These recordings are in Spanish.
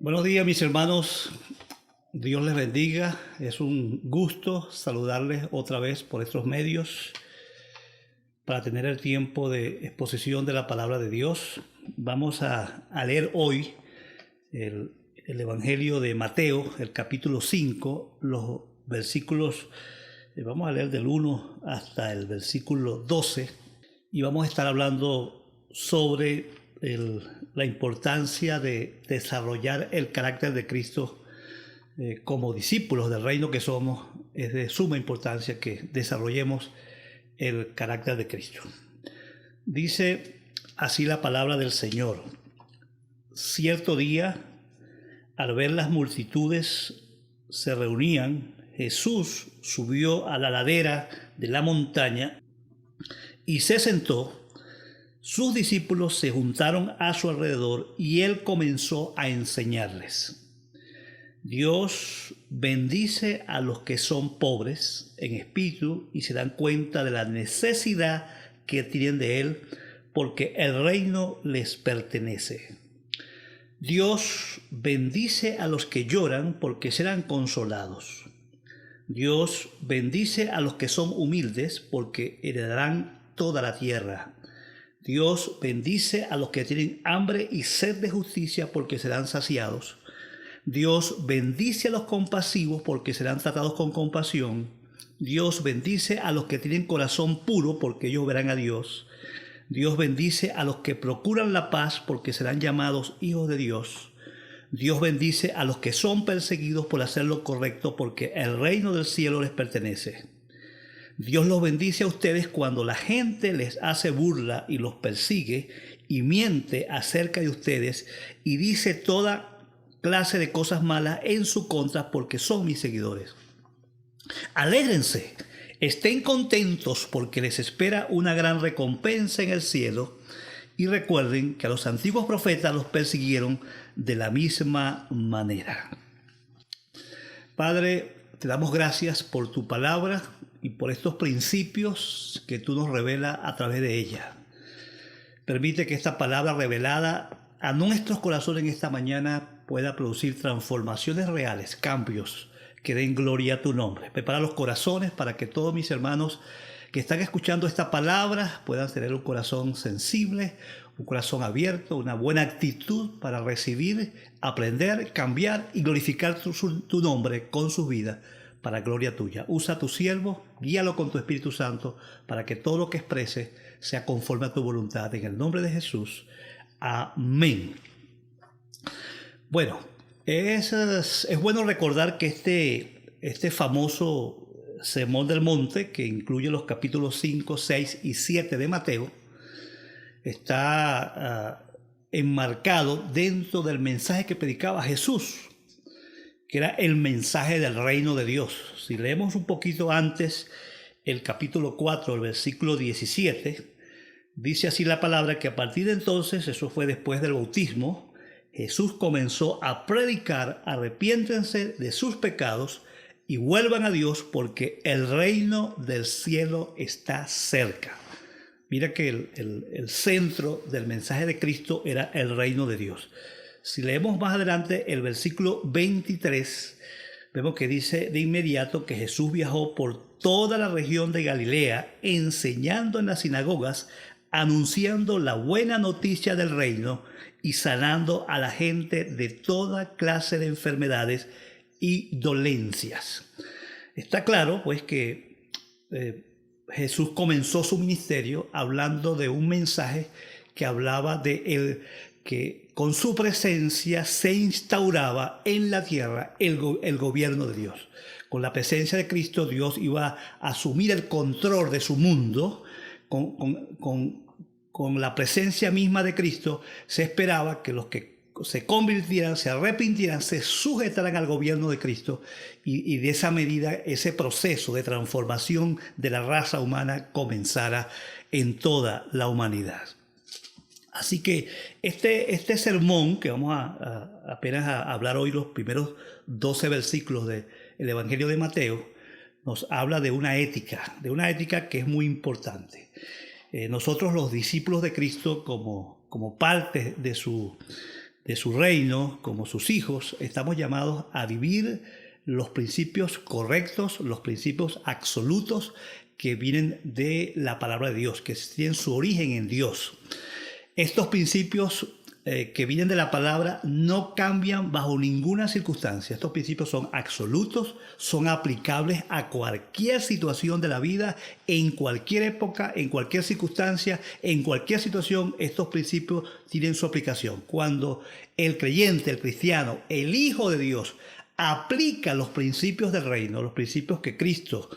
Buenos días, mis hermanos. Dios les bendiga. Es un gusto saludarles otra vez por estos medios para tener el tiempo de exposición de la palabra de Dios. Vamos a leer hoy el Evangelio de Mateo, el capítulo 5, los versículos, vamos a leer del 1 hasta el versículo 12, y vamos a estar hablando sobre la importancia de desarrollar el carácter de Cristo como discípulos del reino que somos. Es de suma importancia que desarrollemos el carácter de Cristo. Dice así la palabra del Señor: cierto día, al ver las multitudes se reunían, Jesús subió a la ladera de la montaña y se sentó. Sus discípulos se juntaron a su alrededor y él comenzó a enseñarles: Dios bendice a los que son pobres en espíritu y se dan cuenta de la necesidad que tienen de él, porque el reino les pertenece. Dios bendice a los que lloran, porque serán consolados. Dios bendice a los que son humildes, porque heredarán toda la tierra. Dios bendice a los que tienen hambre y sed de justicia, porque serán saciados. Dios bendice a los compasivos, porque serán tratados con compasión. Dios bendice a los que tienen corazón puro, porque ellos verán a Dios. Dios bendice a los que procuran la paz, porque serán llamados hijos de Dios. Dios bendice a los que son perseguidos por hacer lo correcto, porque el reino del cielo les pertenece. Dios los bendice a ustedes cuando la gente les hace burla y los persigue y miente acerca de ustedes y dice toda clase de cosas malas en su contra, porque son mis seguidores. Alégrense, estén contentos, porque les espera una gran recompensa en el cielo. Y recuerden que a los antiguos profetas los persiguieron de la misma manera. Padre, te damos gracias por tu palabra y por estos principios que tú nos revelas a través de ella. Permite que esta palabra revelada a nuestros corazones en esta mañana pueda producir transformaciones reales, cambios que den gloria a tu nombre. Prepara los corazones para que todos mis hermanos que están escuchando esta palabra puedan tener un corazón sensible, un corazón abierto, una buena actitud para recibir, aprender, cambiar y glorificar tu nombre con su vida para gloria tuya. Usa a tu siervo, guíalo con tu Espíritu Santo para que todo lo que exprese sea conforme a tu voluntad. En el nombre de Jesús. Amén. Bueno, es bueno recordar que este famoso Sermón del Monte, que incluye los capítulos 5, 6 y 7 de Mateo, está enmarcado dentro del mensaje que predicaba Jesús, que era el mensaje del reino de Dios. Si leemos un poquito antes el capítulo 4, el versículo 17, dice así la palabra: que a partir de entonces, eso fue después del bautismo, Jesús comenzó a predicar: arrepiéntense de sus pecados y vuelvan a Dios, porque el reino del cielo está cerca. Mira que el centro del mensaje de Cristo era el reino de Dios. Si leemos más adelante el versículo 23, vemos que dice de inmediato que Jesús viajó por toda la región de Galilea, enseñando en las sinagogas, anunciando la buena noticia del reino y sanando a la gente de toda clase de enfermedades y dolencias. Está claro, pues, que Jesús comenzó su ministerio hablando de un mensaje que hablaba de que con su presencia se instauraba en la tierra el gobierno de Dios. Con la presencia de Cristo, Dios iba a asumir el control de su mundo. Con la presencia misma de Cristo, se esperaba que los que se convirtieran, se arrepintieran, se sujetaran al gobierno de Cristo, y de esa medida ese proceso de transformación de la raza humana comenzara en toda la humanidad. Así que este sermón que vamos apenas a hablar hoy, los primeros 12 versículos del Evangelio de Mateo, nos habla de una ética que es muy importante. nosotros los discípulos de Cristo como parte de su reino, como sus hijos, estamos llamados a vivir los principios correctos, los principios absolutos que vienen de la palabra de Dios, que tienen su origen en Dios. Estos principios que vienen de la palabra no cambian bajo ninguna circunstancia. Estos principios son absolutos, son aplicables a cualquier situación de la vida, en cualquier época, en cualquier circunstancia, en cualquier situación. Estos principios tienen su aplicación. Cuando el creyente, el cristiano, el Hijo de Dios aplica los principios del reino, los principios que Cristo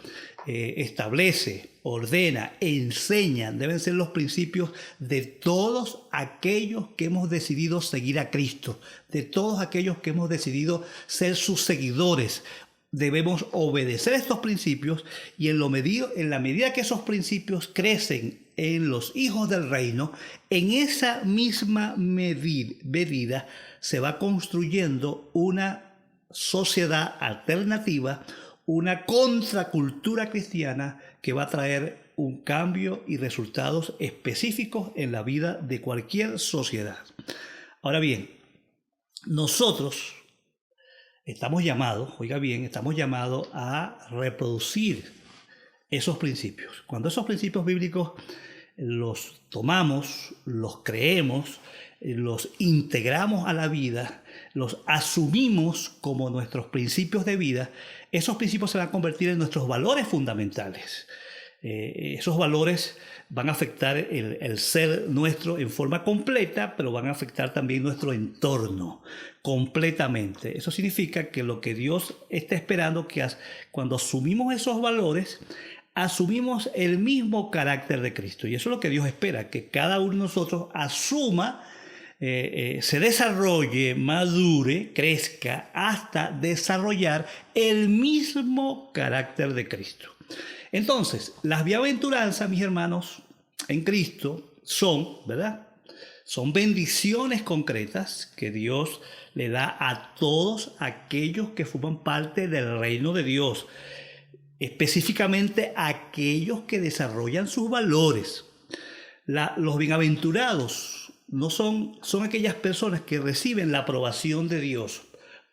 establece, ordena, enseña, deben ser los principios de todos aquellos que hemos decidido seguir a Cristo, de todos aquellos que hemos decidido ser sus seguidores. Debemos obedecer estos principios y en la medida que esos principios crecen en los hijos del reino, en esa misma medida se va construyendo una sociedad alternativa, una contracultura cristiana que va a traer un cambio y resultados específicos en la vida de cualquier sociedad. Ahora bien, nosotros estamos llamados, oiga bien, estamos llamados a reproducir esos principios. Cuando esos principios bíblicos los tomamos, los creemos, los integramos a la vida, los asumimos como nuestros principios de vida, esos principios se van a convertir en nuestros valores fundamentales. Esos valores van a afectar el ser nuestro en forma completa, pero van a afectar también nuestro entorno completamente. Eso significa que lo que Dios está esperando que cuando asumimos esos valores, asumimos el mismo carácter de Cristo. Y eso es lo que Dios espera, que cada uno de nosotros asuma, se desarrolle, madure, crezca hasta desarrollar el mismo carácter de Cristo. Entonces, las bienaventuranzas, mis hermanos, en Cristo son, ¿verdad? Son bendiciones concretas que Dios le da a todos aquellos que forman parte del reino de Dios, específicamente a aquellos que desarrollan sus valores. Los bienaventurados son aquellas personas que reciben la aprobación de Dios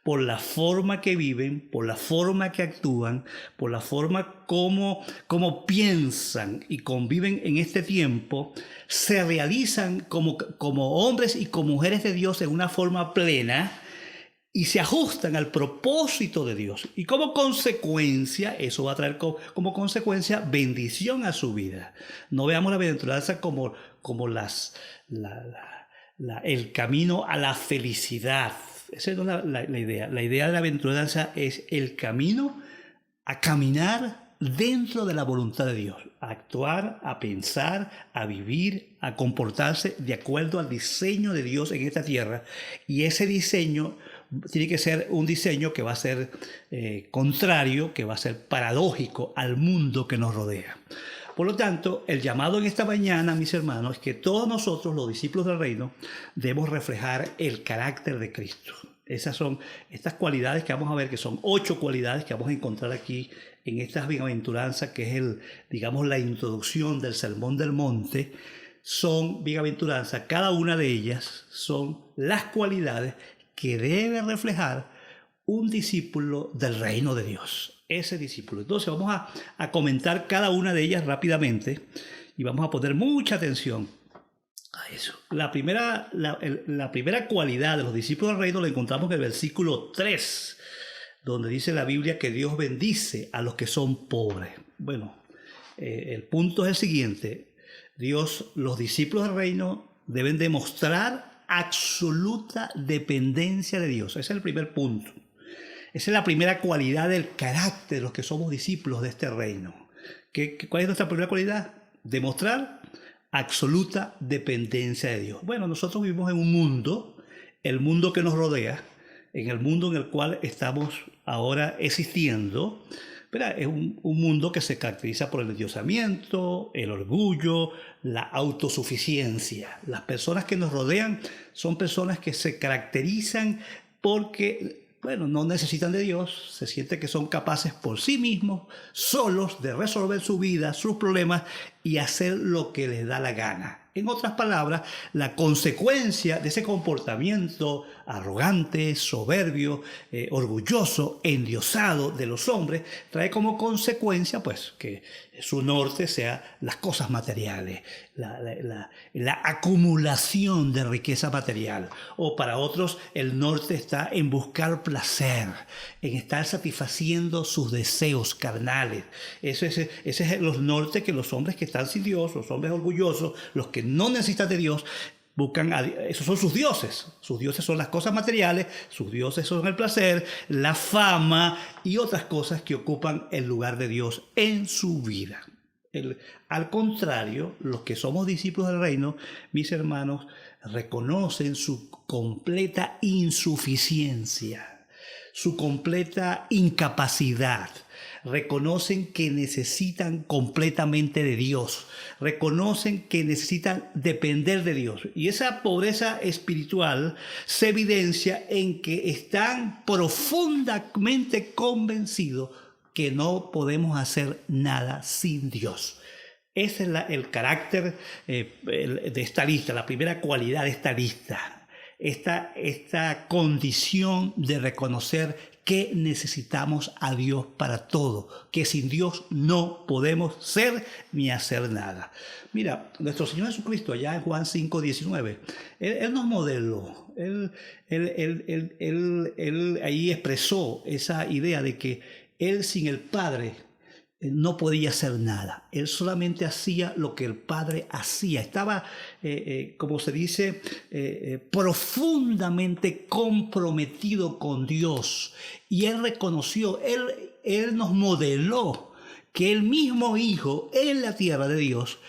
por la forma que viven, por la forma que actúan, por la forma como piensan y conviven en este tiempo, se realizan como hombres y como mujeres de Dios en una forma plena y se ajustan al propósito de Dios. Y como consecuencia, eso va a traer como consecuencia bendición a su vida. No veamos la bienaventuranza como el camino a la felicidad. Esa no es la idea. La idea de la bienaventuranza es el camino a caminar dentro de la voluntad de Dios, a actuar, a pensar, a vivir, a comportarse de acuerdo al diseño de Dios en esta tierra. Y ese diseño tiene que ser un diseño que va a ser contrario, que va a ser paradójico al mundo que nos rodea. Por lo tanto, el llamado en esta mañana, mis hermanos, es que todos nosotros, los discípulos del reino, debemos reflejar el carácter de Cristo. Esas son estas cualidades que vamos a ver, que son 8 cualidades que vamos a encontrar aquí en estas bienaventuranzas, que es la introducción del Sermón del Monte. Son bienaventuranzas, cada una de ellas son las cualidades que debe reflejar un discípulo del reino de Dios. Ese discípulo. Entonces vamos a comentar cada una de ellas rápidamente y vamos a poner mucha atención a eso. La primera cualidad de los discípulos del reino la encontramos en el versículo 3, donde dice la Biblia que Dios bendice a los que son pobres. Bueno, el punto es el siguiente. Los discípulos del reino deben demostrar absoluta dependencia de Dios. Ese es el primer punto. Esa es la primera cualidad del carácter de los que somos discípulos de este reino. ¿Cuál es nuestra primera cualidad? Demostrar absoluta dependencia de Dios. Bueno, nosotros vivimos en un mundo, el mundo que nos rodea, en el mundo en el cual estamos ahora existiendo, ¿verdad? Es un mundo que se caracteriza por el endiosamiento, el orgullo, la autosuficiencia. Las personas que nos rodean son personas que se caracterizan porque bueno, no necesitan de Dios, se sienten que son capaces por sí mismos, solos, de resolver su vida, sus problemas y hacer lo que les da la gana. En otras palabras, la consecuencia de ese comportamiento arrogante, soberbio, orgulloso, endiosado de los hombres, trae como consecuencia pues que su norte sea las cosas materiales, la acumulación de riqueza material. O para otros el norte está en buscar placer, en estar satisfaciendo sus deseos carnales. Ese es los nortes que los hombres que están sin Dios, los hombres orgullosos, los que no necesitan de Dios, buscan esos son sus dioses. Sus dioses son las cosas materiales, sus dioses son el placer, la fama y otras cosas que ocupan el lugar de Dios en su vida. Al contrario, los que somos discípulos del reino, mis hermanos, reconocen su completa insuficiencia, su completa incapacidad. Reconocen que necesitan completamente de Dios, reconocen que necesitan depender de Dios. Y esa pobreza espiritual se evidencia en que están profundamente convencidos que no podemos hacer nada sin Dios. Ese es el carácter de esta lista, la primera cualidad de esta lista. Esta condición de reconocer que necesitamos a Dios para todo, que sin Dios no podemos ser ni hacer nada. Mira, nuestro Señor Jesucristo, allá en Juan 5:19, Él nos modeló, Él ahí expresó esa idea de que Él sin el Padre no podía hacer nada. Él solamente hacía lo que el Padre hacía. Estaba, como se dice, profundamente comprometido con Dios. Y Él reconoció, Él nos modeló que el mismo Hijo en la tierra de Dios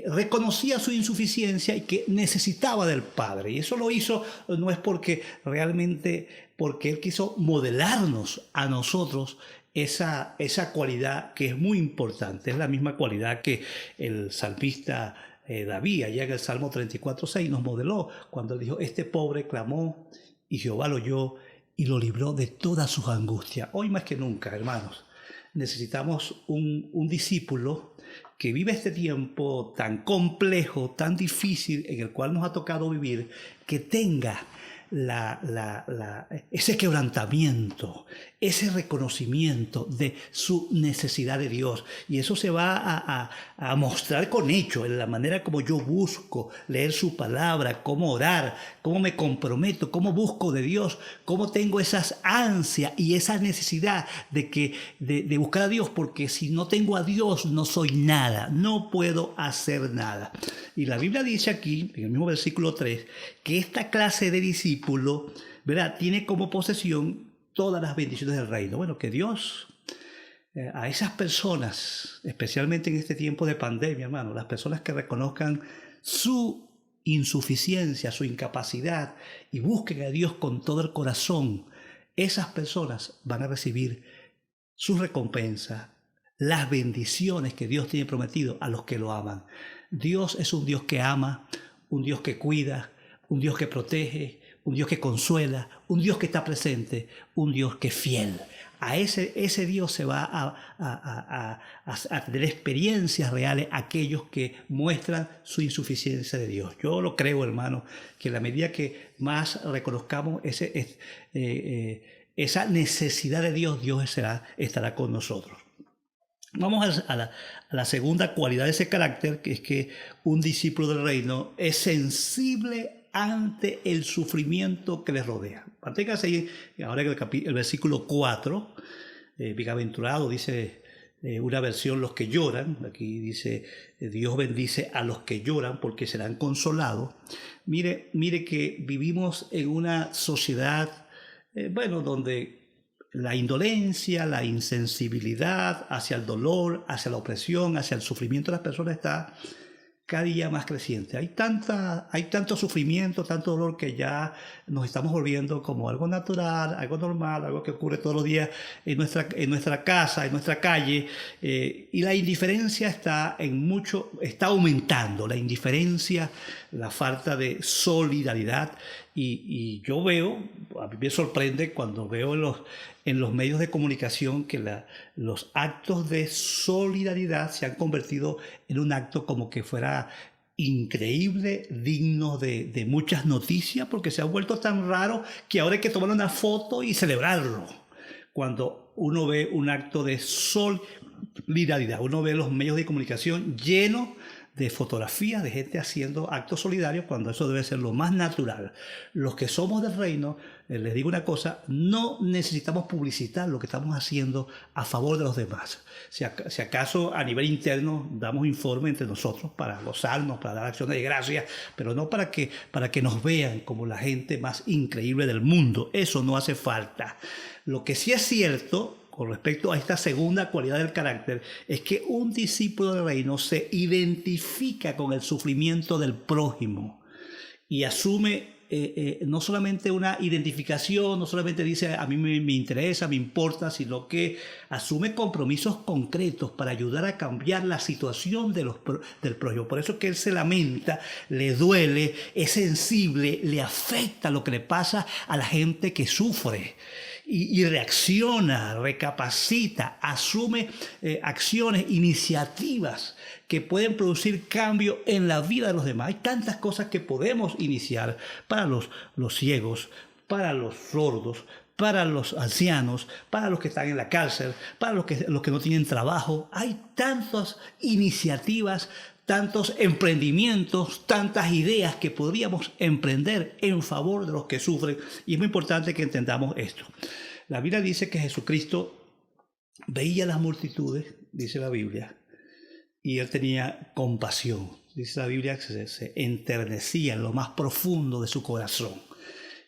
reconocía su insuficiencia y que necesitaba del Padre. Y eso lo hizo no es porque realmente, porque Él quiso modelarnos a nosotros esa cualidad que es muy importante. Es la misma cualidad que el salmista David, allá en el Salmo 34:6, nos modeló cuando él dijo: este pobre clamó y Jehová lo oyó y lo libró de todas sus angustias. Hoy más que nunca, hermanos, necesitamos un discípulo que vive este tiempo tan complejo, tan difícil en el cual nos ha tocado vivir, que tenga ese quebrantamiento, ese reconocimiento de su necesidad de Dios. Y eso se va a mostrar con hechos, en la manera como yo busco leer su palabra, cómo orar, cómo me comprometo, cómo busco de Dios, cómo tengo esas ansias y esa necesidad de buscar a Dios, porque si no tengo a Dios no soy nada, no puedo hacer nada. Y la Biblia dice aquí, en el mismo versículo 3, que esta clase de discípulo, ¿verdad?, tiene como posesión todas las bendiciones del reino. Bueno, que Dios a esas personas, especialmente en este tiempo de pandemia, hermano, las personas que reconozcan su insuficiencia, su incapacidad y busquen a Dios con todo el corazón, esas personas van a recibir su recompensa, las bendiciones que Dios tiene prometido a los que lo aman. Dios es un Dios que ama, un Dios que cuida, un Dios que protege, un Dios que consuela, un Dios que está presente, un Dios que es fiel. A ese Dios se va a tener experiencias reales aquellos que muestran su insuficiencia de Dios. Yo lo creo, hermano, que en la medida que más reconozcamos esa necesidad de Dios, Dios estará con nosotros. Vamos a la segunda cualidad de ese carácter, que es que un discípulo del reino es sensible ante el sufrimiento que les rodea. Manténgase ahí, ahora en el versículo 4, bienaventurado, dice una versión, los que lloran. Aquí dice, Dios bendice a los que lloran porque serán consolados. Mire que vivimos en una sociedad, donde la indolencia, la insensibilidad hacia el dolor, hacia la opresión, hacia el sufrimiento de las personas está cada día más creciente. Hay tanto sufrimiento, tanto dolor, que ya nos estamos volviendo como algo natural, algo normal, algo que ocurre todos los días en nuestra casa, en nuestra calle, y la indiferencia está aumentando, la indiferencia, la falta de solidaridad, y yo veo, a mí me sorprende cuando veo en los medios de comunicación que los actos de solidaridad se han convertido en un acto como que fuera increíble, digno de muchas noticias, porque se ha vuelto tan raro que ahora hay que tomar una foto y celebrarlo. Cuando uno ve un acto de solidaridad, uno ve los medios de comunicación llenos de fotografías de gente haciendo actos solidarios, cuando eso debe ser lo más natural. Los que somos del reino, les digo una cosa, no necesitamos publicitar lo que estamos haciendo a favor de los demás. Si acaso a nivel interno damos informe entre nosotros para gozarnos, para dar acciones de gracias, pero no para que nos vean como la gente más increíble del mundo. Eso no hace falta. Lo que sí es cierto con respecto a esta segunda cualidad del carácter es que un discípulo del reino se identifica con el sufrimiento del prójimo y asume no solamente una identificación, no solamente dice a mí me interesa, me importa, sino que asume compromisos concretos para ayudar a cambiar la situación del prójimo. Por eso es que él se lamenta, le duele, es sensible, le afecta lo que le pasa a la gente que sufre. Y reacciona, recapacita, asume acciones, iniciativas que pueden producir cambio en la vida de los demás. Hay tantas cosas que podemos iniciar para los ciegos, para los sordos, para los ancianos, para los que están en la cárcel, para los que no tienen trabajo. Hay tantas iniciativas, tantos emprendimientos, tantas ideas que podríamos emprender en favor de los que sufren. Y es muy importante que entendamos esto. La Biblia dice que Jesucristo veía las multitudes, dice la Biblia, y él tenía compasión. Dice la Biblia que se enternecía en lo más profundo de su corazón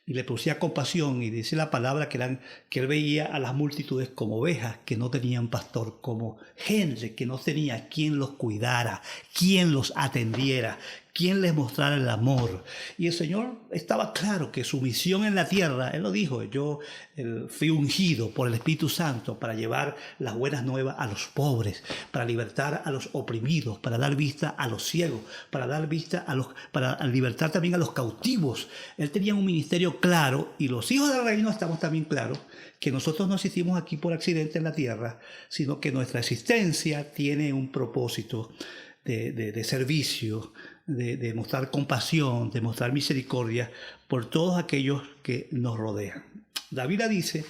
y le producía compasión, y dice la palabra que él veía a las multitudes como ovejas que no tenían pastor, como gente que no tenía quien los cuidara, quien los atendiera, quien les mostrara el amor. Y el Señor estaba claro que su misión en la tierra, Él lo dijo, yo fui ungido por el Espíritu Santo para llevar las buenas nuevas a los pobres, para libertar a los oprimidos, para dar vista a los ciegos, para libertar también a los cautivos. Él tenía un ministerio claro, y los hijos del reino estamos también claros que nosotros no existimos aquí por accidente en la tierra, sino que nuestra existencia tiene un propósito de servicio, de mostrar compasión, de mostrar misericordia por todos aquellos que nos rodean. La Biblia dice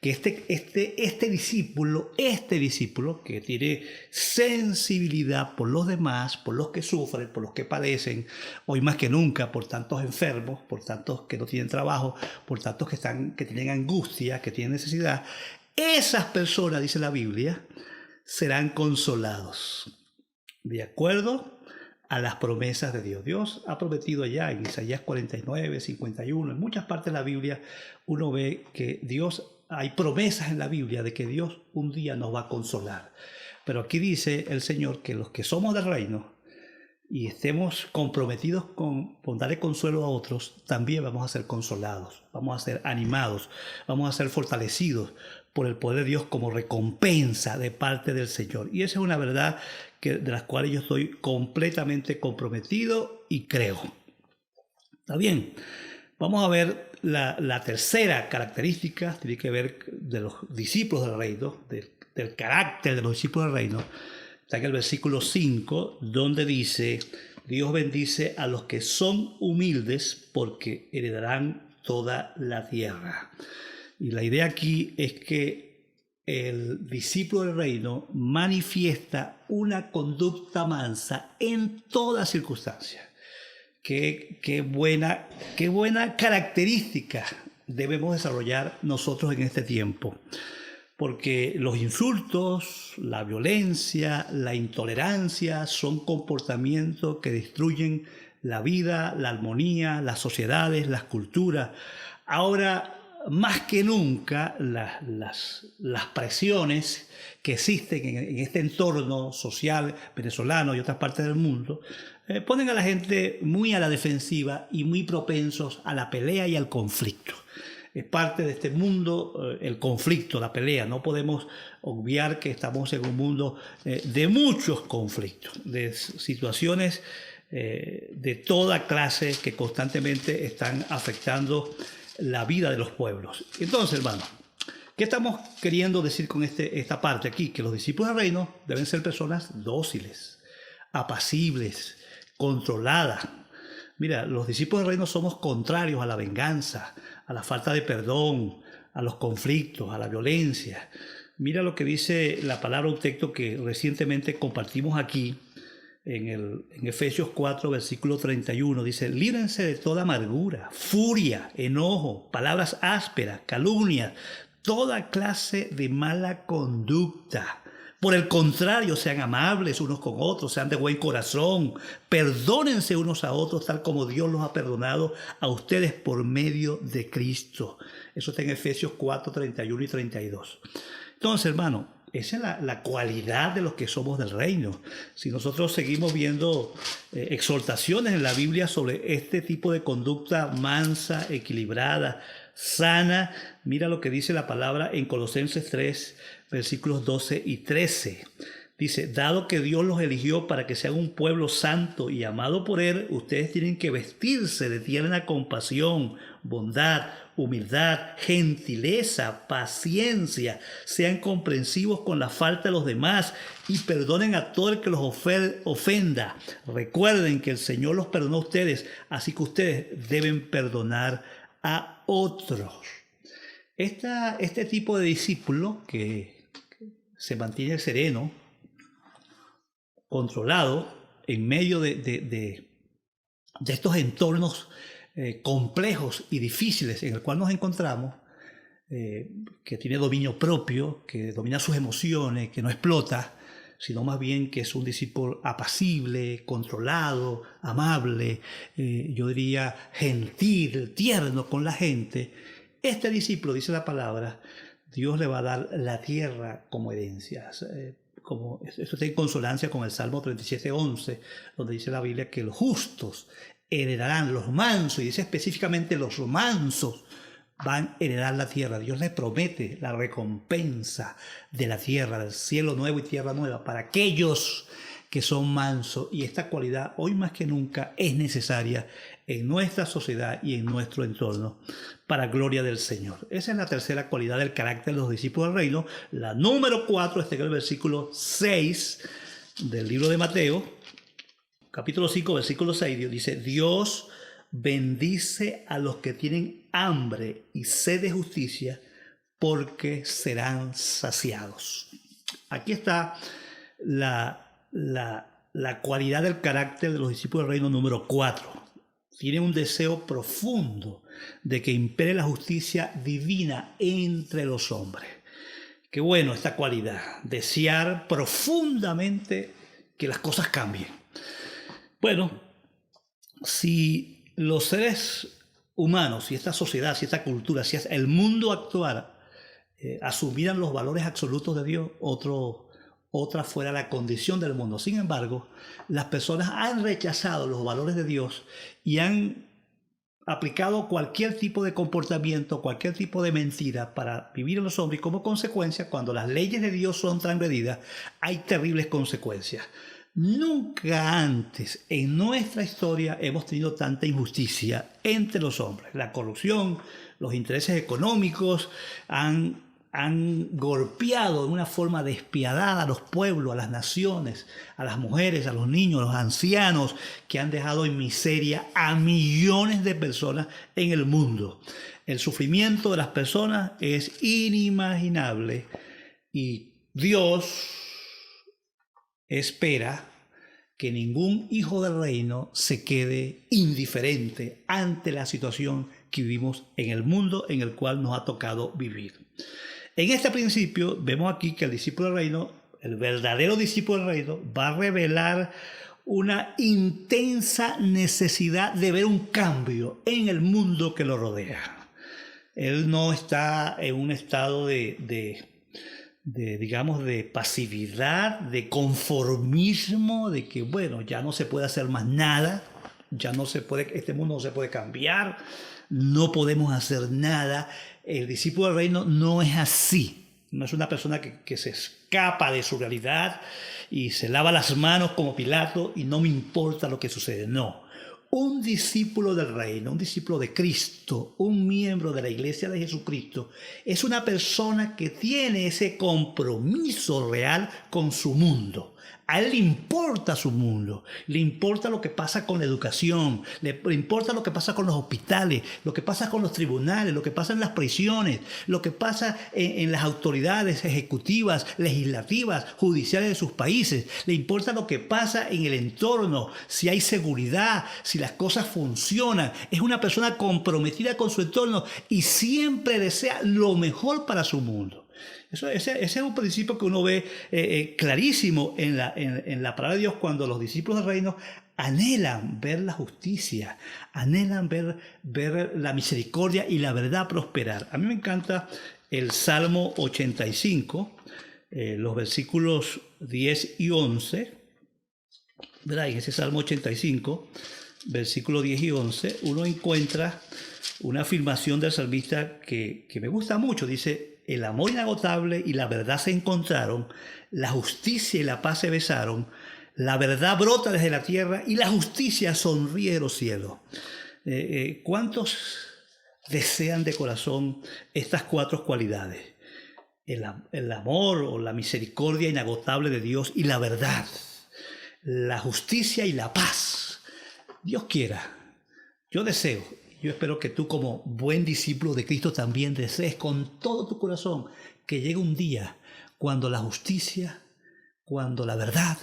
que este discípulo que tiene sensibilidad por los demás, por los que sufren, por los que padecen, hoy más que nunca por tantos enfermos, por tantos que no tienen trabajo, por tantos que tienen angustia, que tienen necesidad, esas personas, dice la Biblia, serán consolados de acuerdo a las promesas de Dios. Dios ha prometido allá en Isaías 49, 51, en muchas partes de la Biblia uno ve que hay promesas en la Biblia de que Dios un día nos va a consolar. Pero aquí dice el Señor que los que somos del reino y estemos comprometidos con darle consuelo a otros, también vamos a ser consolados, vamos a ser animados, vamos a ser fortalecidos por el poder de Dios como recompensa de parte del Señor. Y esa es una verdad de las cuales yo estoy completamente comprometido y creo. ¿Está bien? Vamos a ver la tercera característica, tiene que ver de los discípulos del reino, del carácter de los discípulos del reino. Está en el versículo 5, donde dice, Dios bendice a los que son humildes porque heredarán toda la tierra. Y la idea aquí es que el discípulo del reino manifiesta una conducta mansa en toda circunstancia. Qué buena característica debemos desarrollar nosotros en este tiempo. Porque los insultos, la violencia, la intolerancia son comportamientos que destruyen la vida, la armonía, las sociedades, las culturas. Ahora, más que nunca, las presiones que existen en este entorno social venezolano y otras partes del mundo ponen a la gente muy a la defensiva y muy propensos a la pelea y al conflicto. Es parte de este mundo el conflicto, la pelea. No podemos obviar que estamos en un mundo de muchos conflictos, de situaciones de toda clase que constantemente están afectando la vida de los pueblos. Entonces, hermano, ¿qué estamos queriendo decir con esta parte aquí? Que los discípulos del reino deben ser personas dóciles, apacibles, controladas. Mira, los discípulos del reino somos contrarios a la venganza, a la falta de perdón, a los conflictos, a la violencia. Mira lo que dice la palabra, un texto que recientemente compartimos aquí en Efesios 4, versículo 31. Dice: líbrense de toda amargura, furia, enojo, palabras ásperas, calumnias, toda clase de mala conducta. Por el contrario, sean amables unos con otros, sean de buen corazón, perdónense unos a otros tal como Dios los ha perdonado a ustedes por medio de Cristo. Eso está en Efesios 4, 31 y 32. Entonces, hermano, esa es la cualidad de los que somos del reino. Si nosotros seguimos viendo exhortaciones en la Biblia sobre este tipo de conducta mansa, equilibrada, sana, mira lo que dice la palabra en Colosenses 3, versículos 12 y 13. Dice: dado que Dios los eligió para que sean un pueblo santo y amado por Él, ustedes tienen que vestirse de tierna compasión, bondad, humildad, gentileza, paciencia. Sean comprensivos con la falta de los demás y perdonen a todo el que los ofenda. Recuerden que el Señor los perdonó a ustedes, así que ustedes deben perdonar a otros. Este tipo de discípulo que se mantiene sereno, controlado en medio de estos entornos complejos y difíciles en el cual nos encontramos, que tiene dominio propio, que domina sus emociones, que no explota, sino más bien que es un discípulo apacible, controlado, amable, yo diría gentil, tierno con la gente. Este discípulo, dice la palabra, Dios le va a dar la tierra como herencia. Como esto está en consonancia con el Salmo 37:11, donde dice la Biblia que los justos heredarán, los mansos, y dice específicamente los mansos van a heredar la tierra. Dios les promete la recompensa de la tierra, del cielo nuevo y tierra nueva, para aquellos que son mansos. Y esta cualidad hoy más que nunca es necesaria en nuestra sociedad y en nuestro entorno, para gloria del Señor. Esa es la tercera cualidad del carácter de los discípulos del reino. La número 4 está en el versículo 6 del libro de Mateo, capítulo 5, versículo 6. Dice: Dios bendice a los que tienen hambre y sed de justicia, porque serán saciados. Aquí está la cualidad del carácter de los discípulos del reino número 4. Tienen un deseo profundo de que impere la justicia divina entre los hombres. Qué bueno esta cualidad, desear profundamente que las cosas cambien. Bueno, si los seres humanos, si esta sociedad, si esta cultura, si el mundo actual asumieran los valores absolutos de Dios, otra fuera la condición del mundo. Sin embargo, las personas han rechazado los valores de Dios y han aplicado cualquier tipo de comportamiento, cualquier tipo de mentira para vivir en los hombres, y como consecuencia, cuando las leyes de Dios son transgredidas, hay terribles consecuencias. Nunca antes en nuestra historia hemos tenido tanta injusticia entre los hombres. La corrupción, los intereses económicos han golpeado de una forma despiadada a los pueblos, a las naciones, a las mujeres, a los niños, a los ancianos, que han dejado en miseria a millones de personas en el mundo. El sufrimiento de las personas es inimaginable y Dios espera que ningún hijo del reino se quede indiferente ante la situación que vivimos en el mundo en el cual nos ha tocado vivir. En este principio vemos aquí que el discípulo del reino, el verdadero discípulo del reino, va a revelar una intensa necesidad de ver un cambio en el mundo que lo rodea. Él no está en un estado digamos, de pasividad, de conformismo, de que, bueno, ya no se puede hacer más nada, ya no se puede, este mundo no se puede cambiar, no podemos hacer nada. El discípulo del reino no es así, no es una persona que se escapa de su realidad y se lava las manos como Pilato y no me importa lo que sucede. No, un discípulo del reino, un discípulo de Cristo, un miembro de la iglesia de Jesucristo, es una persona que tiene ese compromiso real con su mundo. A él le importa su mundo, le importa lo que pasa con la educación, le importa lo que pasa con los hospitales, lo que pasa con los tribunales, lo que pasa en las prisiones, lo que pasa en las autoridades ejecutivas, legislativas, judiciales de sus países. Le importa lo que pasa en el entorno, si hay seguridad, si las cosas funcionan. Es una persona comprometida con su entorno y siempre desea lo mejor para su mundo. Ese es un principio que uno ve clarísimo en la palabra de Dios cuando los discípulos del reino anhelan ver la justicia, anhelan ver la misericordia y la verdad prosperar. A mí me encanta el Salmo 85, los versículos 10 y 11. ¿Verdad? En ese Salmo 85, versículos 10 y 11, uno encuentra una afirmación del salmista que me gusta mucho. Dice: el amor inagotable y la verdad se encontraron, la justicia y la paz se besaron, la verdad brota desde la tierra y la justicia sonríe de los cielos. ¿Cuántos desean de corazón estas cuatro cualidades? El amor o la misericordia inagotable de Dios y la verdad, la justicia y la paz. Dios quiera, yo deseo, yo espero que tú como buen discípulo de Cristo también desees con todo tu corazón que llegue un día cuando la justicia, cuando la verdad,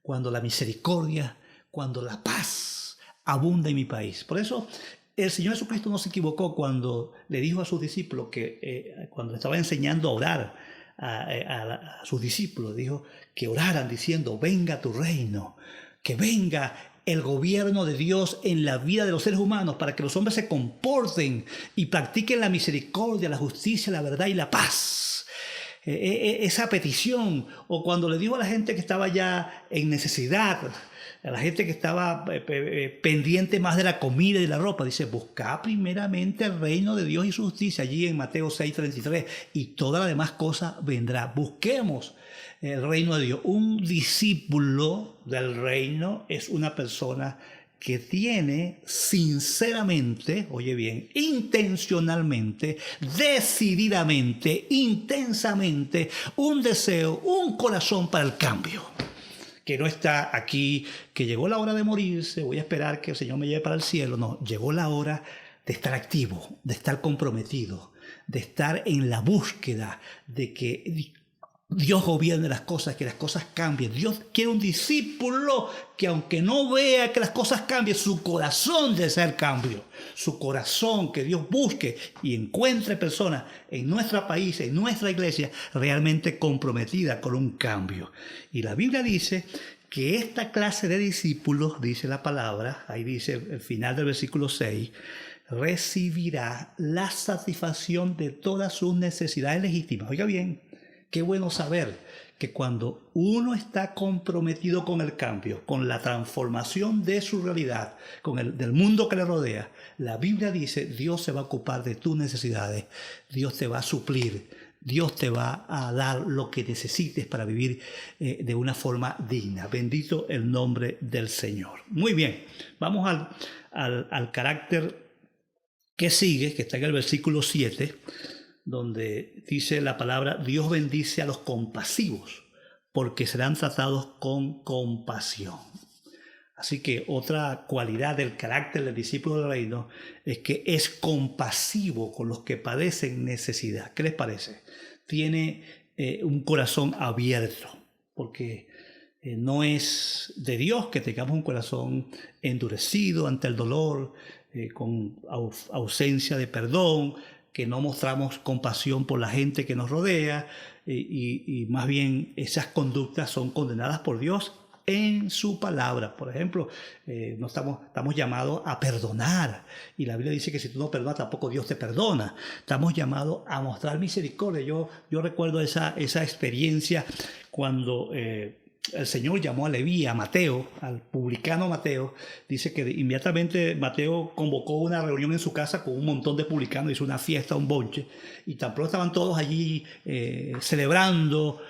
cuando la misericordia, cuando la paz abunda en mi país. Por eso el Señor Jesucristo no se equivocó cuando le dijo a sus discípulos que cuando estaba enseñando a orar a sus discípulos, dijo que oraran diciendo: venga tu reino, que venga el gobierno de Dios en la vida de los seres humanos, para que los hombres se comporten y practiquen la misericordia, la justicia, la verdad y la paz. Esa petición, o cuando le dijo a la gente que estaba ya en necesidad, a la gente que estaba pendiente más de la comida y de la ropa, dice: buscad primeramente el reino de Dios y su justicia, allí en Mateo 6:33, y todas las demás cosas vendrá. Busquemos el reino de Dios. Un discípulo del reino es una persona que tiene sinceramente, oye bien, intencionalmente, decididamente, intensamente, un deseo, un corazón para el cambio. Que no está aquí, que llegó la hora de morirse, voy a esperar que el Señor me lleve para el cielo. No, llegó la hora de estar activo, de estar comprometido, de estar en la búsqueda de que Dios gobierne las cosas, que las cosas cambien. Dios quiere un discípulo que, aunque no vea que las cosas cambien, su corazón desea el cambio. Su corazón, que Dios busque y encuentre personas en nuestro país, en nuestra iglesia, realmente comprometidas con un cambio. Y la Biblia dice que esta clase de discípulos, dice la palabra, ahí dice el final del versículo 6, recibirá la satisfacción de todas sus necesidades legítimas. Oiga bien, qué bueno saber que cuando uno está comprometido con el cambio, con la transformación de su realidad, del mundo que le rodea, la Biblia dice: Dios se va a ocupar de tus necesidades, Dios te va a suplir, Dios te va a dar lo que necesites para vivir de una forma digna. Bendito el nombre del Señor. Muy bien, vamos al carácter que sigue, que está en el versículo 7, donde dice la palabra: Dios bendice a los compasivos, porque serán tratados con compasión. Así que otra cualidad del carácter del discípulo del reino es que es compasivo con los que padecen necesidad. ¿Qué les parece? Tiene un corazón abierto, porque no es de Dios que tengamos un corazón endurecido ante el dolor, con ausencia de perdón, que no mostramos compasión por la gente que nos rodea, y más bien esas conductas son condenadas por Dios en su palabra. Por ejemplo, no estamos llamados a perdonar, y la Biblia dice que si tú no perdonas tampoco Dios te perdona. Estamos llamados a mostrar misericordia. Yo recuerdo esa experiencia cuando el Señor llamó a Leví, a Mateo, al publicano Mateo. Dice que inmediatamente Mateo convocó una reunión en su casa con un montón de publicanos, hizo una fiesta, un bonche, y tan pronto estaban todos allí celebrando,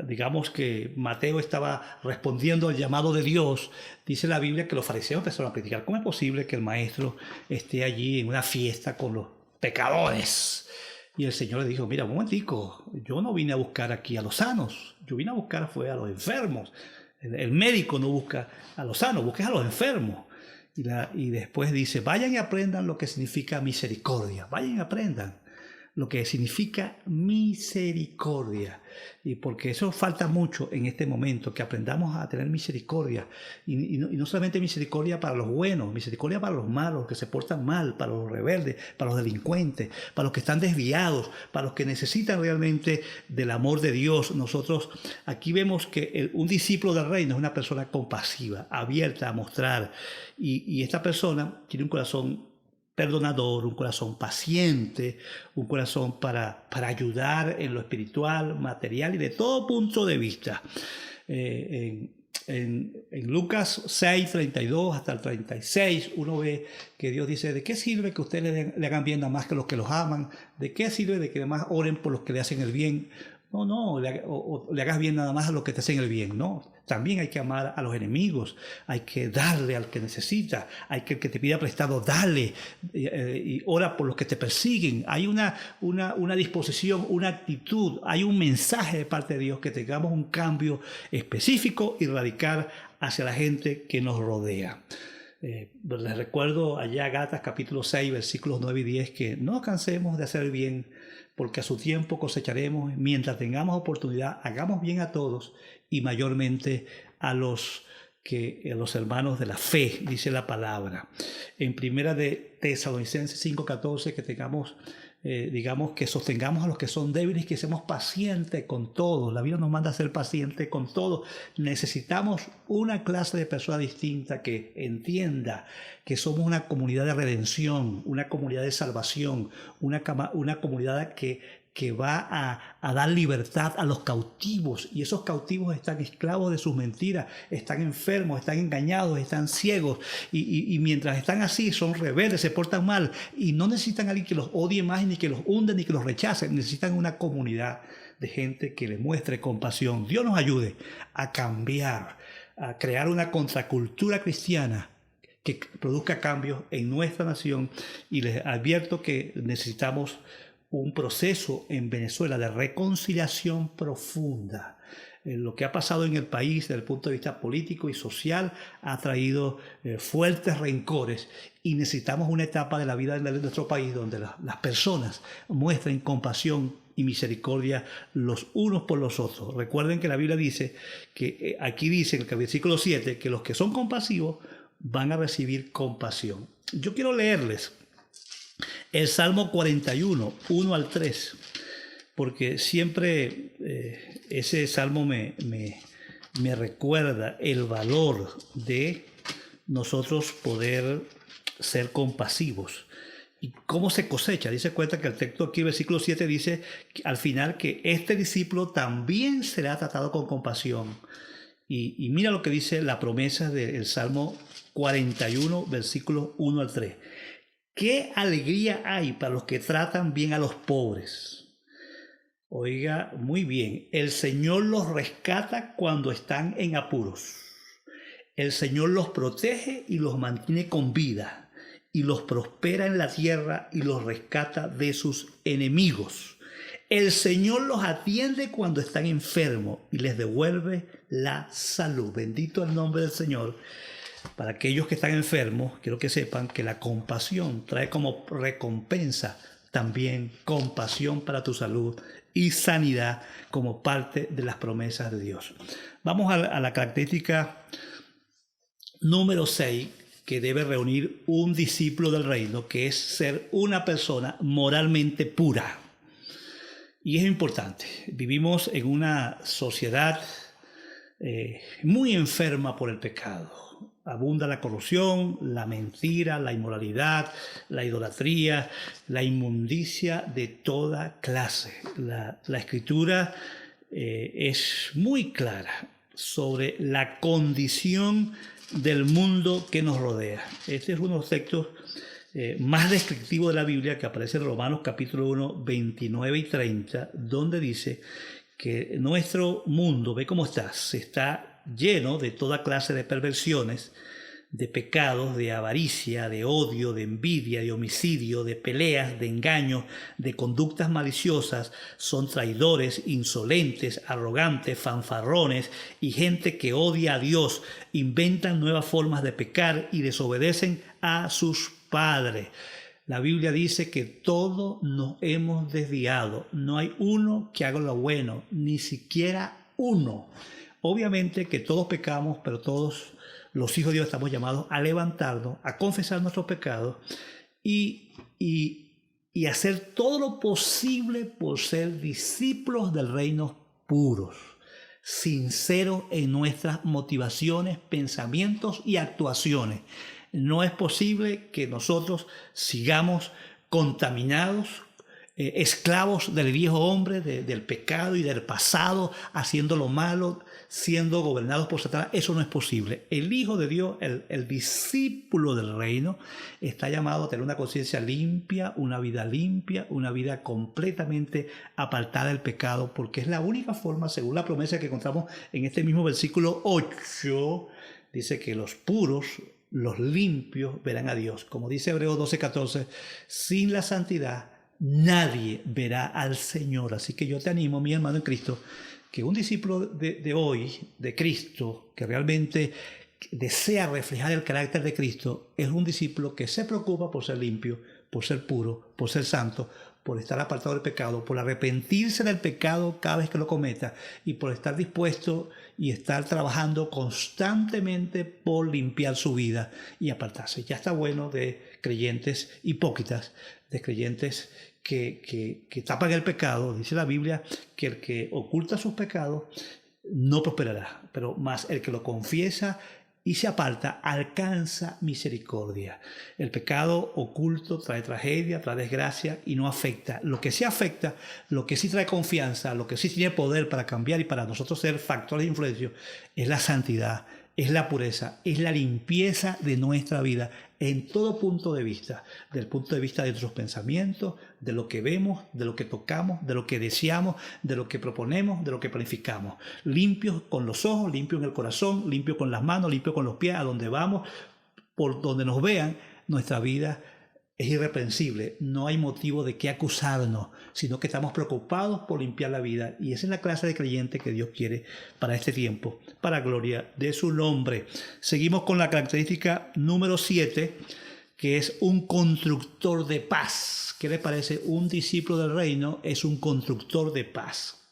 digamos que Mateo estaba respondiendo al llamado de Dios. Dice la Biblia que los fariseos empezaron a criticar. ¿Cómo es posible que el maestro esté allí en una fiesta con los pecadores? Y el Señor le dijo, mira, un momentico, yo no vine a buscar aquí a los sanos, yo vine a buscar fue a los enfermos. El médico no busca a los sanos, busca a los enfermos. Y después dice, vayan y aprendan lo que significa misericordia, vayan y aprendan lo que significa misericordia. Y porque eso falta mucho en este momento, que aprendamos a tener misericordia. Y no solamente misericordia para los buenos, misericordia para los malos, los que se portan mal, para los rebeldes, para los delincuentes, para los que están desviados, para los que necesitan realmente del amor de Dios. Nosotros aquí vemos que un discípulo del reino es una persona compasiva, abierta a mostrar. Y esta persona tiene un corazón perdonador, un corazón paciente, un corazón para ayudar en lo espiritual, material y de todo punto de vista. En Lucas 6, 32 hasta el 36, uno ve que Dios dice, ¿de qué sirve que ustedes le hagan bien a más que los que los aman? ¿De qué sirve de que además oren por los que le hacen el bien? No, le hagas bien nada más a los que te hacen el bien, no. También hay que amar a los enemigos, hay que darle al que necesita, hay que el que te pida prestado, dale, y ora por los que te persiguen. Hay una disposición, una actitud, hay un mensaje de parte de Dios, que tengamos un cambio específico y radical hacia la gente que nos rodea. Les recuerdo allá Gálatas capítulo 6, versículos 9 y 10, que no nos cansemos de hacer bien, porque a su tiempo cosecharemos. Mientras tengamos oportunidad, hagamos bien a todos y mayormente a los hermanos de la fe, dice la palabra. En primera de Tesalonicenses 5:14, que tengamos, digamos, que sostengamos a los que son débiles, que seamos pacientes con todos. La Biblia nos manda a ser pacientes con todos. Necesitamos una clase de persona distinta que entienda que somos una comunidad de redención, una comunidad de salvación, una comunidad que va a dar libertad a los cautivos, y esos cautivos están esclavos de sus mentiras, están enfermos, están engañados, están ciegos, y mientras están así son rebeldes, se portan mal, y no necesitan a alguien que los odie más, ni que los hunda, ni que los rechace. Necesitan una comunidad de gente que les muestre compasión. Dios nos ayude a cambiar, a crear una contracultura cristiana que produzca cambios en nuestra nación, y les advierto que necesitamos un proceso en Venezuela de reconciliación profunda. Lo que ha pasado en el país desde el punto de vista político y social ha traído fuertes rencores, y necesitamos una etapa de la vida de nuestro país donde las personas muestren compasión y misericordia los unos por los otros. Recuerden que la Biblia dice, que aquí dice en el versículo 7, que los que son compasivos van a recibir compasión. Yo quiero leerles el Salmo 41, 1 al 3, porque siempre ese salmo me recuerda el valor de nosotros poder ser compasivos. ¿Y cómo se cosecha? Dice cuenta que el texto aquí, versículo 7, dice al final que este discípulo también será tratado con compasión. Y mira lo que dice la promesa del Salmo 41, versículos 1 al 3. ¿Qué alegría hay para los que tratan bien a los pobres? Oiga, muy bien. El Señor los rescata cuando están en apuros. El Señor los protege y los mantiene con vida, y los prospera en la tierra y los rescata de sus enemigos. El Señor los atiende cuando están enfermos y les devuelve la salud. Bendito el nombre del Señor. Para aquellos que están enfermos, quiero que sepan que la compasión trae como recompensa también compasión para tu salud y sanidad como parte de las promesas de Dios. Vamos a la característica número 6 que debe reunir un discípulo del reino, que es ser una persona moralmente pura. Y es importante. Vivimos en una sociedad muy enferma por el pecado. Abunda la corrupción, la mentira, la inmoralidad, la idolatría, la inmundicia de toda clase. La Escritura es muy clara. sobre la condición del mundo que nos rodea. Este es uno de los textos más descriptivos de la Biblia, que aparece en Romanos capítulo 1, 29 y 30, donde dice que nuestro mundo, ve cómo está lleno de toda clase de perversiones, de pecados, de avaricia, de odio, de envidia, de homicidio, de peleas, de engaños, de conductas maliciosas. Son traidores, insolentes, arrogantes, fanfarrones y gente que odia a Dios. Inventan nuevas formas de pecar y desobedecen a sus padres. La Biblia dice que todos nos hemos desviado. No hay uno que haga lo bueno, ni siquiera uno. Obviamente que todos pecamos, pero todos los hijos de Dios estamos llamados a levantarnos, a confesar nuestros pecados y hacer todo lo posible por ser discípulos del reino puros, sinceros en nuestras motivaciones, pensamientos y actuaciones. No es posible que nosotros sigamos contaminados, esclavos del viejo hombre, del pecado y del pasado, haciendo lo malo, siendo gobernados por Satanás. Eso no es posible. El Hijo de Dios, el discípulo del reino, está llamado a tener una conciencia limpia, una vida completamente apartada del pecado, porque es la única forma, según la promesa que encontramos en este mismo versículo 8, dice que los puros, los limpios verán a Dios. Como dice Hebreos 12:14, sin la santidad nadie verá al Señor. Así que yo te animo, mi hermano en Cristo, que un discípulo de hoy, de Cristo, que realmente desea reflejar el carácter de Cristo, es un discípulo que se preocupa por ser limpio, por ser puro, por ser santo, por estar apartado del pecado, por arrepentirse del pecado cada vez que lo cometa y por estar dispuesto y estar trabajando constantemente por limpiar su vida y apartarse. Ya está bueno de creyentes hipócritas, de creyentes que tapan el pecado. Dice la Biblia que el que oculta sus pecados no prosperará, pero más el que lo confiesa y se aparta alcanza misericordia. El pecado oculto trae tragedia, trae desgracia y no afecta. Lo que sí afecta, lo que sí trae confianza, lo que sí tiene poder para cambiar y para nosotros ser factores de influencia, es la santidad, es la pureza, es la limpieza de nuestra vida en todo punto de vista, del punto de vista de nuestros pensamientos, de lo que vemos, de lo que tocamos, de lo que deseamos, de lo que proponemos, de lo que planificamos. Limpios con los ojos, limpios en el corazón, limpios con las manos, limpios con los pies, a donde vamos, por donde nos vean, nuestra vida es irreprensible. No hay motivo de qué acusarnos, sino que estamos preocupados por limpiar la vida. Y esa es la clase de creyente que Dios quiere para este tiempo, para gloria de su nombre. Seguimos con la característica número 7, que es un constructor de paz. ¿Qué le parece? Un discípulo del reino es un constructor de paz.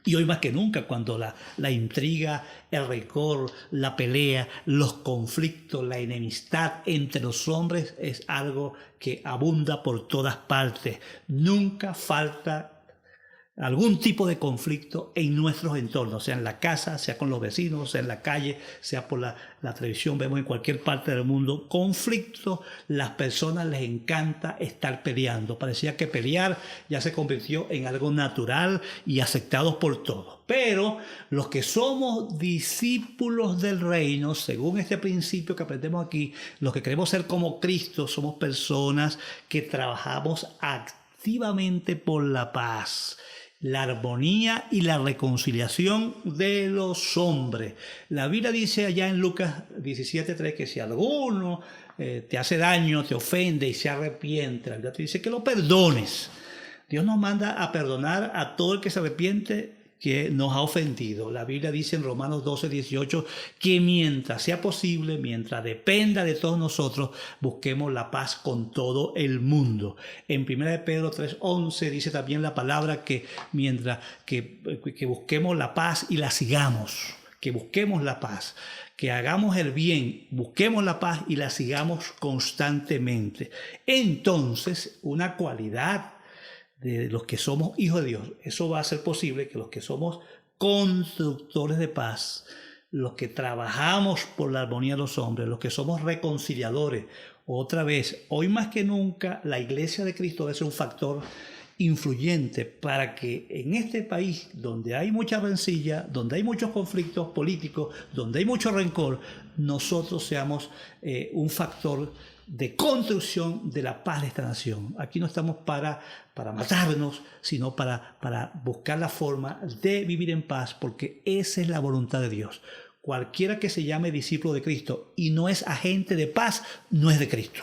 Y hoy más que nunca, cuando la intriga, el rencor, la pelea, los conflictos, la enemistad entre los hombres es algo que abunda por todas partes. Nunca falta algún tipo de conflicto en nuestros entornos, sea en la casa, sea con los vecinos, sea en la calle, sea por la televisión, vemos en cualquier parte del mundo conflictos. Las personas les encanta estar peleando. Parecía que pelear ya se convirtió en algo natural y aceptado por todos. Pero los que somos discípulos del reino, según este principio que aprendemos aquí, los que queremos ser como Cristo, somos personas que trabajamos activamente por la paz, la armonía y la reconciliación de los hombres. La Biblia dice allá en Lucas 17:3 que si alguno te hace daño, te ofende y se arrepiente, la Biblia te dice que lo perdones. Dios nos manda a perdonar a todo el que se arrepiente que nos ha ofendido. La Biblia dice en Romanos 12:18 que mientras sea posible, mientras dependa de todos nosotros, busquemos la paz con todo el mundo. En 1 Pedro 3:11 dice también la palabra que mientras que busquemos la paz y la sigamos, que busquemos la paz, que hagamos el bien, busquemos la paz y la sigamos constantemente. Entonces, una cualidad de los que somos hijos de Dios, eso va a ser posible que los que somos constructores de paz, los que trabajamos por la armonía de los hombres, los que somos reconciliadores, otra vez, hoy más que nunca, la iglesia de Cristo debe ser un factor influyente para que en este país, donde hay mucha rencilla, donde hay muchos conflictos políticos, donde hay mucho rencor, nosotros seamos un factor de construcción de la paz de esta nación. Aquí no estamos para matarnos, sino para buscar la forma de vivir en paz, porque esa es la voluntad de Dios. Cualquiera que se llame discípulo de Cristo y no es agente de paz, no es de Cristo.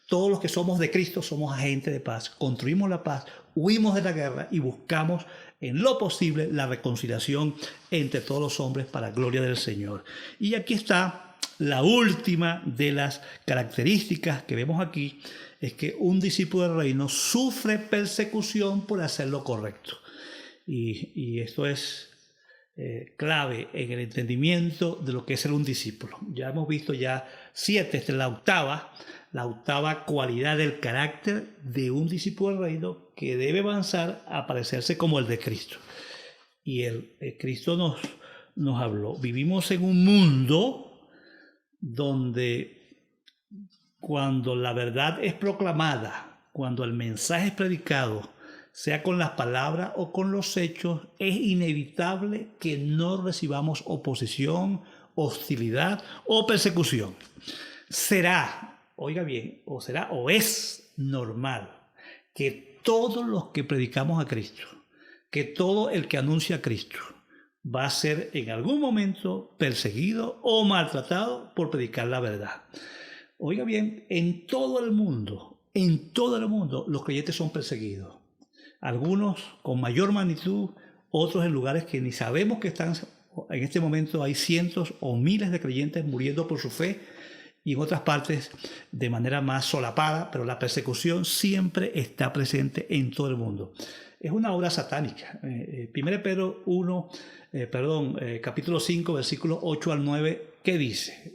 Todos los que somos de Cristo somos agentes de paz, construimos la paz, huimos de la guerra y buscamos en lo posible la reconciliación entre todos los hombres para gloria del Señor. Y aquí está la última de las características que vemos aquí, es que un discípulo del reino sufre persecución por hacer lo correcto. Y esto es clave en el entendimiento de lo que es ser un discípulo. Ya hemos visto 7, esta es la octava cualidad del carácter de un discípulo del reino que debe avanzar a parecerse como el de Cristo. Y el Cristo nos habló. Vivimos en un mundo donde cuando la verdad es proclamada, cuando el mensaje es predicado, sea con las palabras o con los hechos, es inevitable que no recibamos oposición, hostilidad o persecución. Oiga bien, o es normal que todos los que predicamos a Cristo, que todo el que anuncia a Cristo, va a ser en algún momento perseguido o maltratado por predicar la verdad. Oiga bien, en todo el mundo, los creyentes son perseguidos. Algunos con mayor magnitud, otros en lugares que ni sabemos que están. En este momento hay cientos o miles de creyentes muriendo por su fe y en otras partes de manera más solapada, pero la persecución siempre está presente en todo el mundo. Es una obra satánica. 1 Pedro 1, capítulo 5, versículos 8 al 9, ¿qué dice?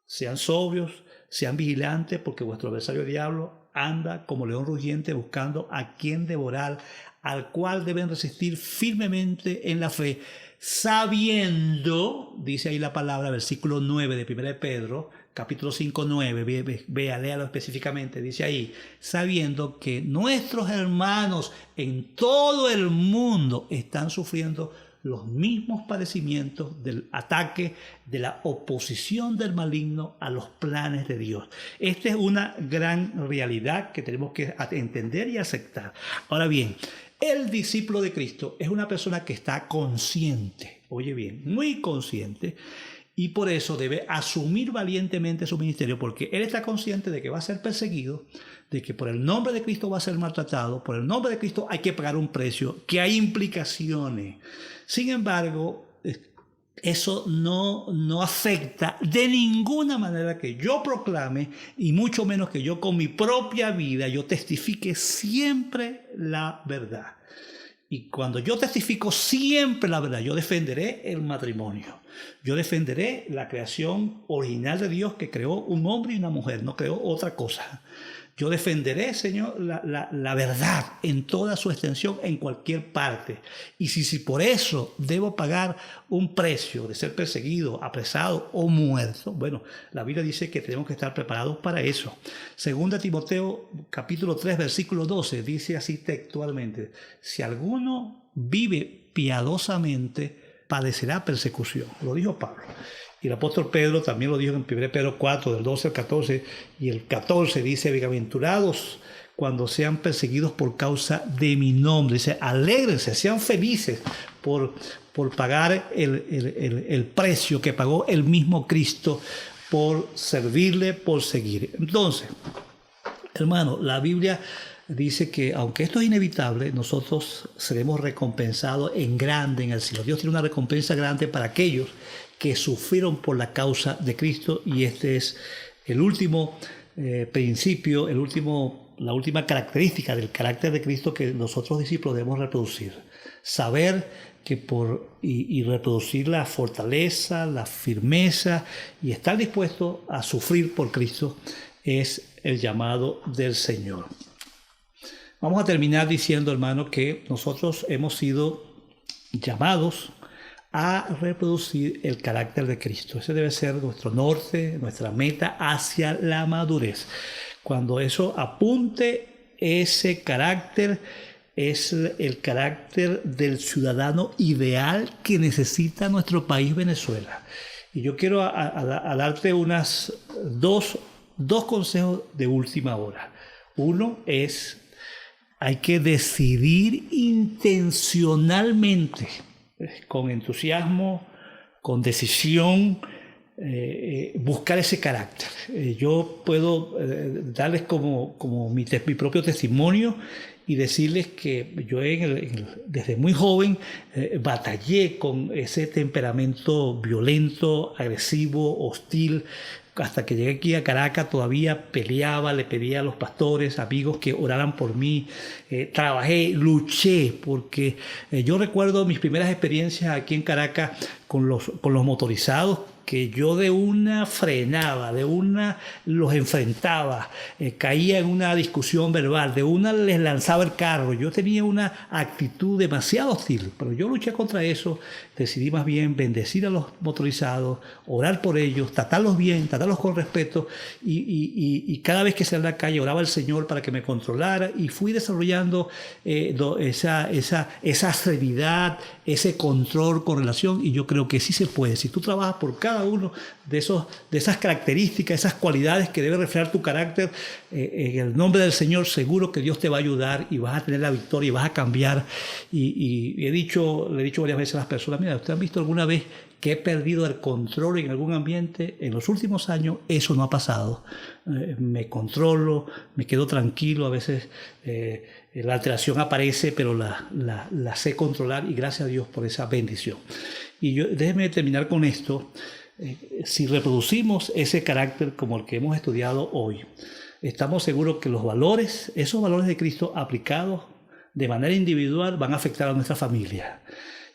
Sean sobrios, sean vigilantes, porque vuestro adversario diablo anda como león rugiente buscando a quien devorar, al cual deben resistir firmemente en la fe, sabiendo, dice ahí la palabra, versículo 9 de 1 Pedro, capítulo 5, 9, léalo específicamente, dice ahí, sabiendo que nuestros hermanos en todo el mundo están sufriendo los mismos padecimientos del ataque, de la oposición del maligno a los planes de Dios. Esta es una gran realidad que tenemos que entender y aceptar. Ahora bien, el discípulo de Cristo es una persona que está consciente, oye bien, muy consciente, y por eso debe asumir valientemente su ministerio, porque él está consciente de que va a ser perseguido, de que por el nombre de Cristo va a ser maltratado, por el nombre de Cristo hay que pagar un precio, que hay implicaciones. Sin embargo, eso no afecta de ninguna manera que yo proclame, y mucho menos que yo con mi propia vida yo testifique siempre la verdad. Y cuando yo testifico siempre la verdad, yo defenderé el matrimonio. Yo defenderé la creación original de Dios, que creó un hombre y una mujer, no creó otra cosa. Yo defenderé, Señor, la verdad en toda su extensión, en cualquier parte. Y si por eso debo pagar un precio de ser perseguido, apresado o muerto, bueno, la Biblia dice que tenemos que estar preparados para eso. Segunda Timoteo, capítulo 3, versículo 12, dice así textualmente: si alguno vive piadosamente, padecerá persecución. Lo dijo Pablo. Y el apóstol Pedro también lo dijo en 1 Pedro 4, del 12 al 14, y el 14 dice: bienaventurados cuando sean perseguidos por causa de mi nombre. Dice: alégrense, sean felices por pagar el precio que pagó el mismo Cristo por servirle, por seguir. Entonces, hermano, la Biblia dice que aunque esto es inevitable, nosotros seremos recompensados en grande en el cielo. Dios tiene una recompensa grande para aquellos que sufrieron por la causa de Cristo, y este es el último principio, la última característica del carácter de Cristo que nosotros discípulos debemos reproducir. Saber que y reproducir la fortaleza, la firmeza y estar dispuesto a sufrir por Cristo es el llamado del Señor. Vamos a terminar diciendo, hermano, que nosotros hemos sido llamados a reproducir el carácter de Cristo. Ese debe ser nuestro norte, nuestra meta hacia la madurez. Cuando eso apunte ese carácter, es el carácter del ciudadano ideal que necesita nuestro país Venezuela. Y yo quiero a darte dos consejos de última hora. Uno es, hay que decidir intencionalmente, con entusiasmo, con decisión, buscar ese carácter. Yo puedo darles como mi propio testimonio y decirles que yo desde muy joven batallé con ese temperamento violento, agresivo, hostil. Hasta que llegué aquí a Caracas todavía peleaba, le pedía a los pastores, amigos que oraran por mí. Trabajé, luché, porque yo recuerdo mis primeras experiencias aquí en Caracas con los motorizados, que yo de una frenaba, de una los enfrentaba, caía en una discusión verbal, de una les lanzaba el carro. Yo tenía una actitud demasiado hostil, pero yo luché contra eso. Decidí más bien bendecir a los motorizados, orar por ellos, tratarlos bien, tratarlos con respeto, y cada vez que salía a la calle oraba al Señor para que me controlara, y fui desarrollando esa serenidad, ese control con relación, y yo creo que sí se puede. Si tú trabajas por cada uno de esas características, esas cualidades que debe reflejar tu carácter, en el nombre del Señor, seguro que Dios te va a ayudar y vas a tener la victoria y vas a cambiar. Y le he dicho varias veces a las personas: mira, ¿ustedes han visto alguna vez que he perdido el control en algún ambiente? En los últimos años eso no ha pasado. Me controlo, me quedo tranquilo. A veces la alteración aparece, pero la sé controlar, y gracias a Dios por esa bendición. Y déjeme terminar con esto. Si reproducimos ese carácter como el que hemos estudiado hoy, estamos seguros que esos valores de Cristo aplicados de manera individual van a afectar a nuestra familia.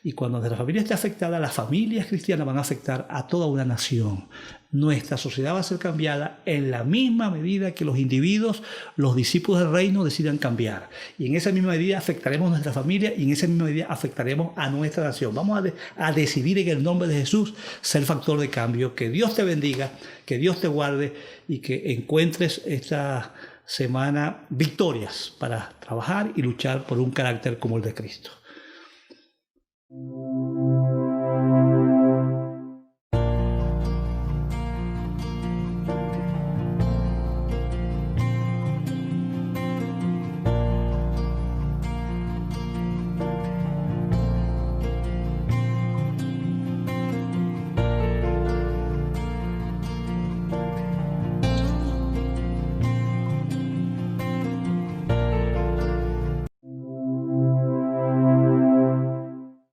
Y cuando nuestra familia esté afectada, las familias cristianas van a afectar a toda una nación. Nuestra sociedad va a ser cambiada en la misma medida que los individuos, los discípulos del reino, decidan cambiar. Y en esa misma medida afectaremos a nuestra familia, y en esa misma medida afectaremos a nuestra nación. Vamos a decidir en el nombre de Jesús ser factor de cambio. Que Dios te bendiga, que Dios te guarde, y que encuentres esta semana victorias para trabajar y luchar por un carácter como el de Cristo.